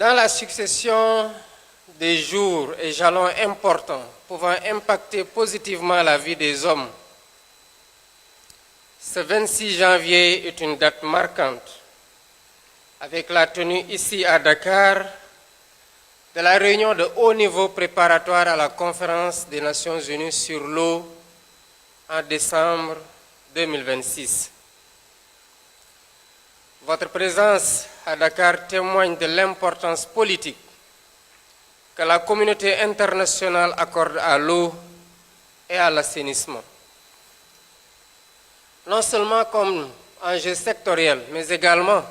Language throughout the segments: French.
Dans la succession des jours et jalons importants pouvant impacter positivement la vie des hommes, ce 26 janvier est une date marquante, avec la tenue ici à Dakar de la réunion de haut niveau préparatoire à la conférence des Nations Unies sur l'eau en décembre 2026. Votre présence à Dakar témoigne de l'importance politique que la communauté internationale accorde à l'eau et à l'assainissement. Non seulement comme enjeu sectoriel, mais également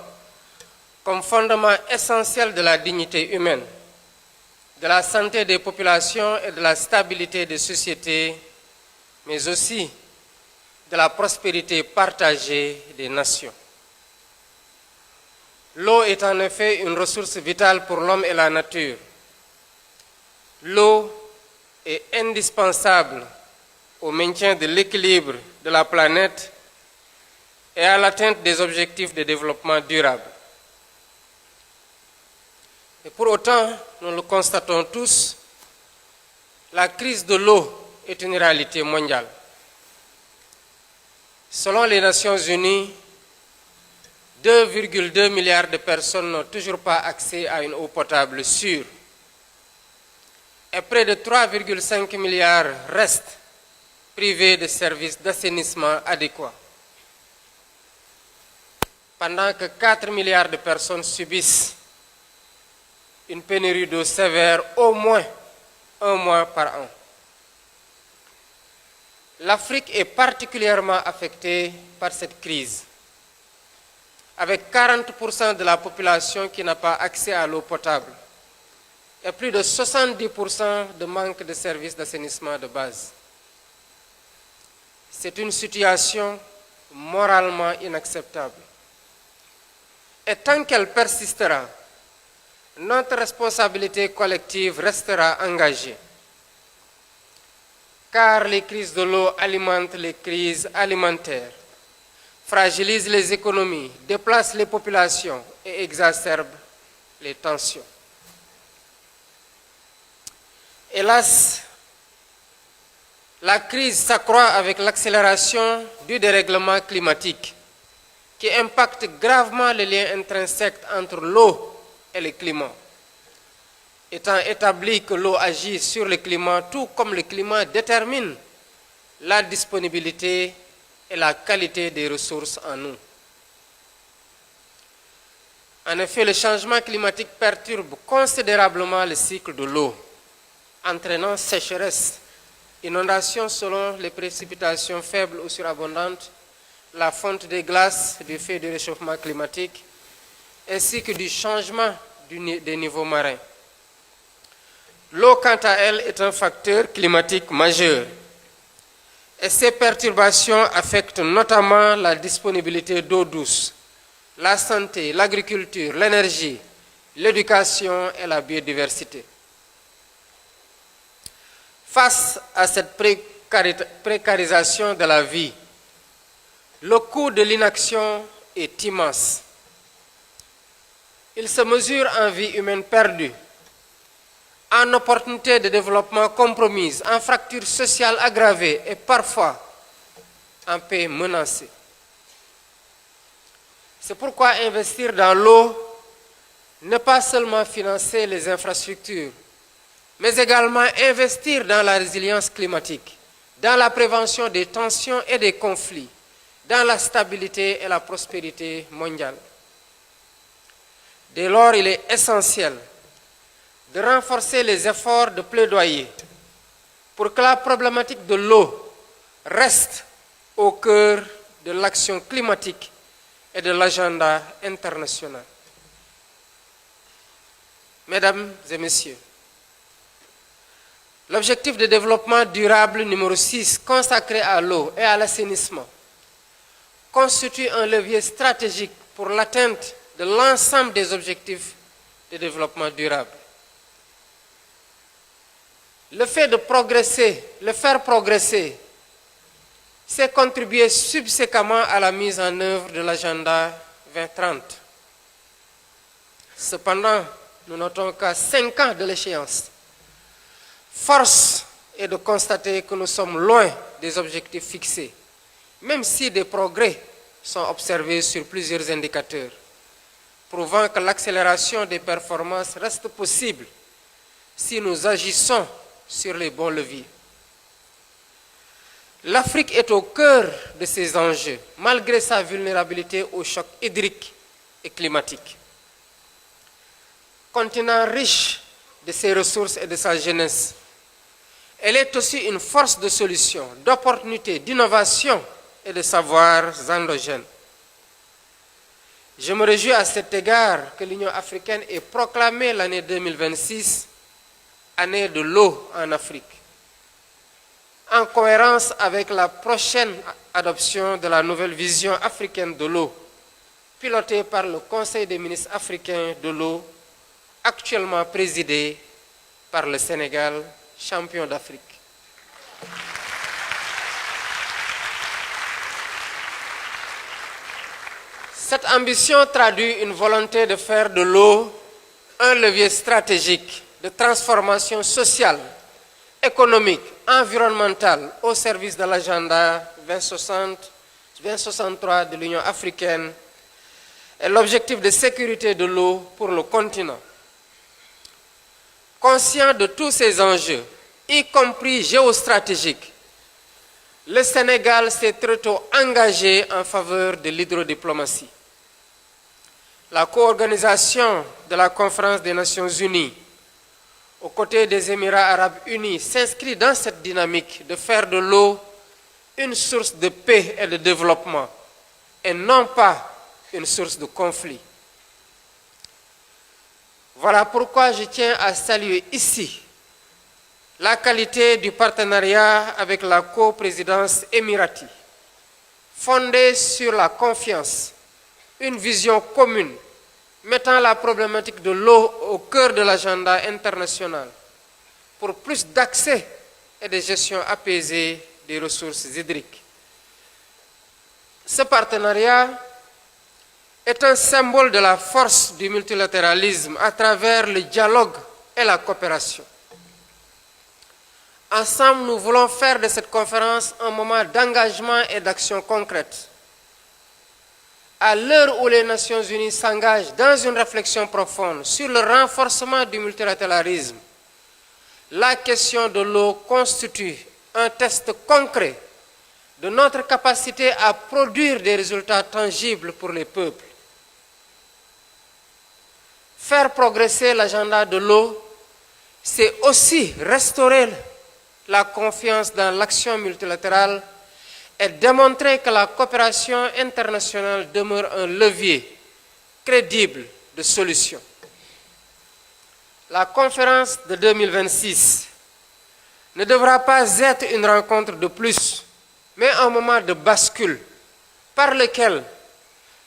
comme fondement essentiel de la dignité humaine, de la santé des populations et de la stabilité des sociétés, mais aussi de la prospérité partagée des nations. L'eau est en effet une ressource vitale pour l'homme et la nature. L'eau est indispensable au maintien de l'équilibre de la planète et à l'atteinte des objectifs de développement durable. Et pour autant, nous le constatons tous, la crise de l'eau est une réalité mondiale. Selon les Nations Unies, 2,2 milliards de personnes n'ont toujours pas accès à une eau potable sûre. Et près de 3,5 milliards restent privés de services d'assainissement adéquats. Pendant que 4 milliards de personnes subissent une pénurie d'eau sévère au moins un mois par an. L'Afrique est particulièrement affectée par cette crise, avec 40% de la population qui n'a pas accès à l'eau potable et plus de 70% de manque de services d'assainissement de base. C'est une situation moralement inacceptable. Et tant qu'elle persistera, notre responsabilité collective restera engagée. Car les crises de l'eau alimentent les crises alimentaires, fragilisent les économies, déplacent les populations et exacerbent les tensions. Hélas, la crise s'accroît avec l'accélération du dérèglement climatique qui impacte gravement les liens intrinsèques entre l'eau et le climat. Étant établi que l'eau agit sur le climat, tout comme le climat détermine la disponibilité et la qualité des ressources en eau. En effet, le changement climatique perturbe considérablement le cycle de l'eau, entraînant sécheresse, inondations selon les précipitations faibles ou surabondantes, la fonte des glaces du fait du réchauffement climatique, ainsi que du changement des niveaux marins. L'eau, quant à elle, est un facteur climatique majeur. Et ces perturbations affectent notamment la disponibilité d'eau douce, la santé, l'agriculture, l'énergie, l'éducation et la biodiversité. Face à cette précarisation de la vie, le coût de l'inaction est immense. Il se mesure en vie humaine perdue, en opportunités de développement compromises, en fractures sociales aggravées et parfois en paix menacée. C'est pourquoi investir dans l'eau n'est pas seulement financer les infrastructures, mais également investir dans la résilience climatique, dans la prévention des tensions et des conflits, dans la stabilité et la prospérité mondiale. Dès lors, il est essentiel de renforcer les efforts de plaidoyer pour que la problématique de l'eau reste au cœur de l'action climatique et de l'agenda international. Mesdames et messieurs, l'objectif de développement durable numéro 6 consacré à l'eau et à l'assainissement constitue un levier stratégique pour l'atteinte de l'ensemble des objectifs de développement durable. Le fait de progresser, le faire progresser, c'est contribuer subséquemment à la mise en œuvre de l'agenda 2030. Cependant, nous notons qu'à 5 ans de l'échéance, force est de constater que nous sommes loin des objectifs fixés, même si des progrès sont observés sur plusieurs indicateurs, prouvant que l'accélération des performances reste possible si nous agissons sur les bons leviers. L'Afrique est au cœur de ces enjeux, malgré sa vulnérabilité aux chocs hydriques et climatiques. Continent riche de ses ressources et de sa jeunesse, elle est aussi une force de solution, d'opportunité, d'innovation et de savoirs endogènes. Je me réjouis à cet égard que l'Union africaine ait proclamé l'année 2026 année de l'eau en Afrique, en cohérence avec la prochaine adoption de la nouvelle vision africaine de l'eau, pilotée par le Conseil des ministres africains de l'eau, actuellement présidé par le Sénégal, champion d'Afrique. Cette ambition traduit une volonté de faire de l'eau un levier stratégique de transformation sociale, économique, environnementale au service de l'agenda 2063 de l'Union africaine et l'objectif de sécurité de l'eau pour le continent. Conscient de tous ces enjeux, y compris géostratégiques, le Sénégal s'est très tôt engagé en faveur de l'hydrodiplomatie. La co-organisation de la Conférence des Nations Unies aux côtés des Émirats arabes unis s'inscrit dans cette dynamique de faire de l'eau une source de paix et de développement et non pas une source de conflit. Voilà pourquoi je tiens à saluer ici la qualité du partenariat avec la coprésidence émiratie, fondée sur la confiance, une vision commune, mettant la problématique de l'eau au cœur de l'agenda international pour plus d'accès et de gestion apaisée des ressources hydriques. Ce partenariat est un symbole de la force du multilatéralisme à travers le dialogue et la coopération. Ensemble, nous voulons faire de cette conférence un moment d'engagement et d'action concrète. À l'heure où les Nations Unies s'engagent dans une réflexion profonde sur le renforcement du multilatéralisme, la question de l'eau constitue un test concret de notre capacité à produire des résultats tangibles pour les peuples. Faire progresser l'agenda de l'eau, c'est aussi restaurer la confiance dans l'action multilatérale et démontrer que la coopération internationale demeure un levier crédible de solution. La conférence de 2026 ne devra pas être une rencontre de plus, mais un moment de bascule par lequel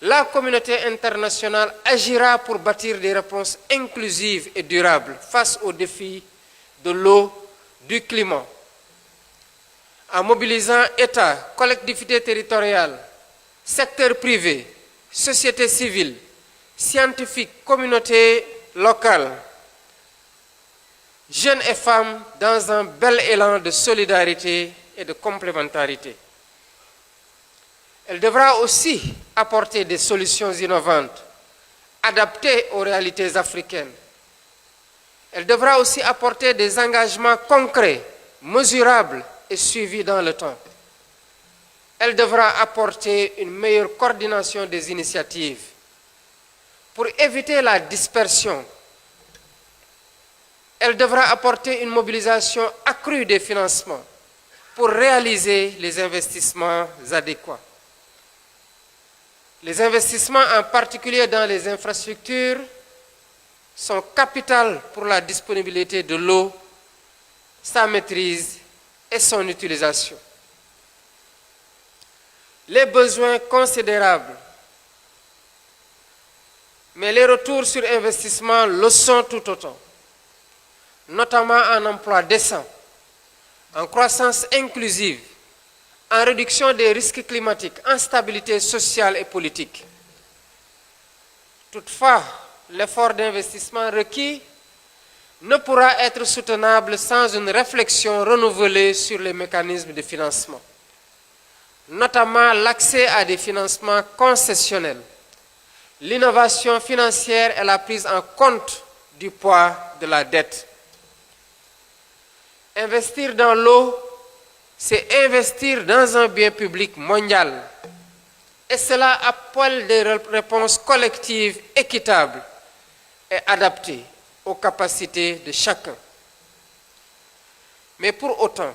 la communauté internationale agira pour bâtir des réponses inclusives et durables face aux défis de l'eau, du climat, en mobilisant États, collectivités territoriales, secteur privé, société civile, scientifiques, communautés locales, jeunes et femmes dans un bel élan de solidarité et de complémentarité. Elle devra aussi apporter des solutions innovantes, adaptées aux réalités africaines. Elle devra aussi apporter des engagements concrets, mesurables et suivis dans le temps. Elle devra apporter une meilleure coordination des initiatives pour éviter la dispersion. Elle devra apporter une mobilisation accrue des financements pour réaliser les investissements adéquats. Les investissements, en particulier dans les infrastructures, sont capitaux pour la disponibilité de l'eau, sa maîtrise et son utilisation. Les besoins considérables, mais les retours sur investissement le sont tout autant, notamment en emploi décent, en croissance inclusive, en réduction des risques climatiques, en stabilité sociale et politique. Toutefois, l'effort d'investissement requis ne pourra être soutenable sans une réflexion renouvelée sur les mécanismes de financement, notamment l'accès à des financements concessionnels, l'innovation financière et la prise en compte du poids de la dette. Investir dans l'eau, c'est investir dans un bien public mondial. Et cela appelle des réponses collectives équitables et adaptées aux capacités de chacun. Mais pour autant,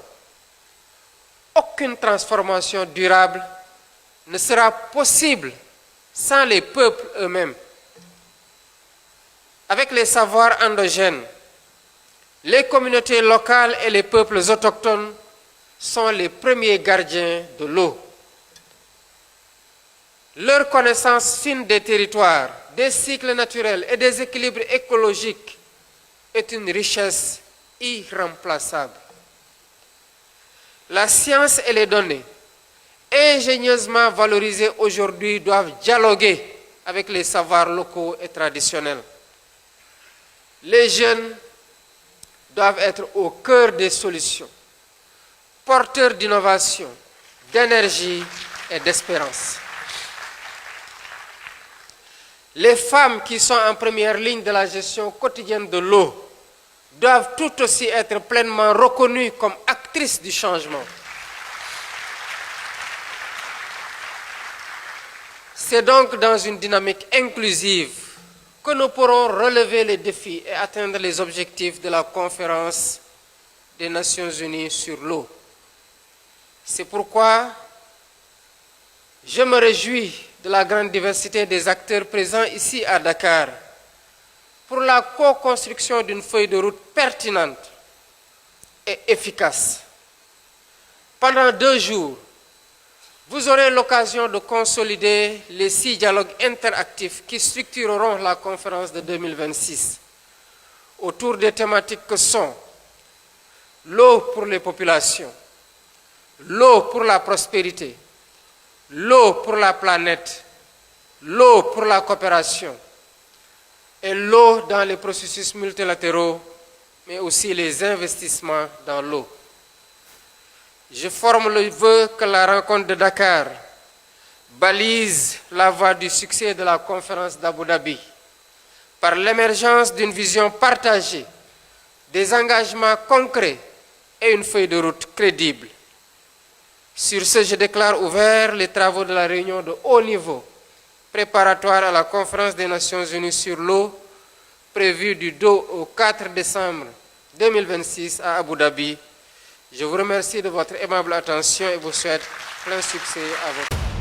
aucune transformation durable ne sera possible sans les peuples eux-mêmes. Avec les savoirs endogènes, les communautés locales et les peuples autochtones sont les premiers gardiens de l'eau. Leur connaissance fine des territoires, des cycles naturels et des équilibres écologiques est une richesse irremplaçable. La science et les données, ingénieusement valorisées aujourd'hui, doivent dialoguer avec les savoirs locaux et traditionnels. Les jeunes doivent être au cœur des solutions, porteurs d'innovation, d'énergie et d'espérance. Les femmes qui sont en première ligne de la gestion quotidienne de l'eau doivent tout aussi être pleinement reconnues comme actrices du changement. C'est donc dans une dynamique inclusive que nous pourrons relever les défis et atteindre les objectifs de la conférence des Nations Unies sur l'eau. C'est pourquoi je me réjouis de la grande diversité des acteurs présents ici à Dakar pour la co-construction d'une feuille de route pertinente et efficace. Pendant 2 jours, vous aurez l'occasion de consolider les 6 dialogues interactifs qui structureront la conférence de 2026 autour des thématiques que sont l'eau pour les populations, l'eau pour la prospérité, l'eau pour la planète, l'eau pour la coopération et l'eau dans les processus multilatéraux, mais aussi les investissements dans l'eau. Je forme le vœu que la rencontre de Dakar balise la voie du succès de la conférence d'Abu Dhabi par l'émergence d'une vision partagée, des engagements concrets et une feuille de route crédible. Sur ce, je déclare ouverts les travaux de la réunion de haut niveau préparatoire à la conférence des Nations Unies sur l'eau prévue du 2 au 4 décembre 2026 à Abu Dhabi. Je vous remercie de votre aimable attention et vous souhaite plein succès à votre